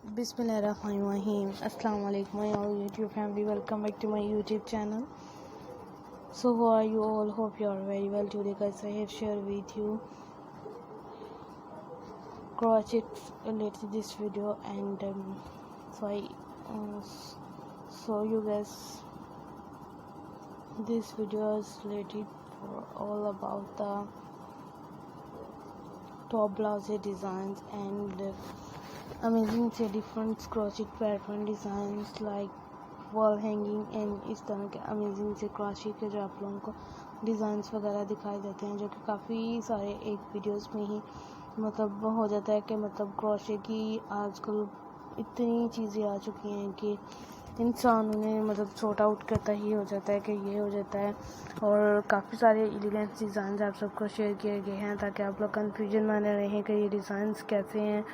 Bismillahirrahmanirrahim. Assalamu alaikum my all YouTube family. Welcome back to my YouTube channel. So how are you all? Hope you are very well. Today guys I have shared with you crochet related this video, and so I show you guys this video is related for all about the top blouse designs and amazing से different crochet pattern designs like wall hanging and इस तरह के amazing से crochet के जो आप लोगों को डिज़ाइंस वगैरह दिखाई देते हैं, जो कि काफ़ी सारे एक वीडियोस में ही मतलब हो जाता है कि मतलब crochet की आजकल इतनी चीज़ें आ चुकी हैं कि इंसान उन्हें मतलब सॉर्ट आउट करता ही हो जाता है कि ये हो जाता है। और काफ़ी सारे एलिगेंट डिज़ाइन आप सबको शेयर किए गए हैं ताकि आप लोग कन्फ्यूजन में न रहें कि ये डिज़ाइंस कैसे हैं,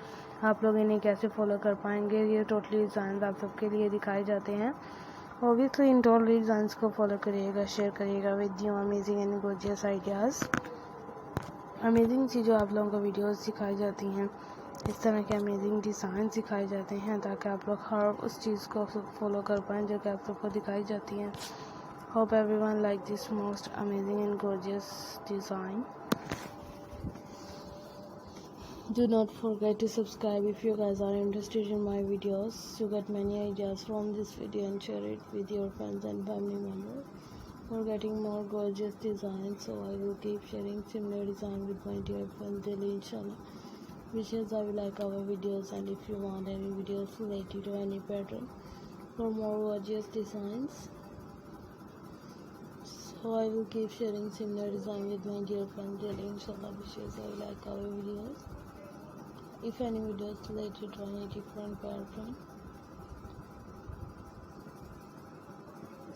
आप लोग इन्हें कैसे फॉलो कर पाएंगे। ये टोटली डिज़ाइन आप सबके लिए दिखाए जाते हैं। ऑब्वियसली इन टोटल डिज़ाइंस को फॉलो करिएगा, शेयर करिएगा with you amazing and gorgeous ideas. Amazing सी जो आप लोगों को वीडियोस दिखाई जाती हैं, इस तरह के अमेजिंग डिज़ाइन सिखाए जाते हैं ताकि आप लोग हर उस चीज़ को फॉलो कर पाएँ जो कि आप सबको दिखाई जाती हैं। Hope everyone like this most amazing and gorgeous design. Do not forget to subscribe if you guys are interested in my videos. You get many ideas from this video and share it with your friends and family members for getting more gorgeous designs. So I will keep sharing similar design with my dear friends daily, inshallah. Wishes I will like our videos, and if you want any videos related to any pattern for more gorgeous designs, so I will keep sharing similar design with my dear friends daily, inshallah. Wishes I will like our videos. If any videos related to any different pattern,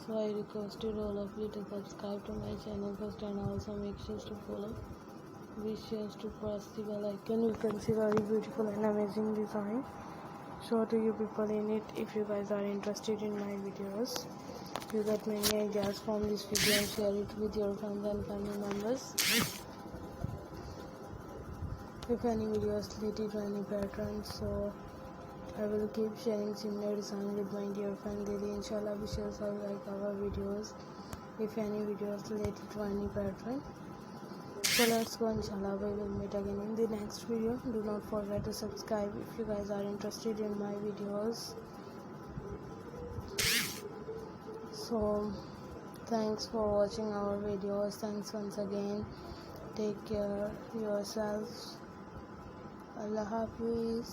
so I requested all of you to subscribe to my channel first, and also make sure to follow. Be sure to press the bell icon. You can see very beautiful and amazing design. Show to you people in it. If you guys are interested in my videos, you get many ideas from this video and share it with your friends and family members. If any videos related to any patterns, so I will keep sharing similar design with my dear friend daily, inshallah. Wishes I like our videos. If any videos related to any pattern, so let's go, inshallah. We will meet again in the next video. Do not forget to subscribe if you guys are interested in my videos. So thanks for watching our videos. Thanks once again. Take care yourselves. Allah Hafiz.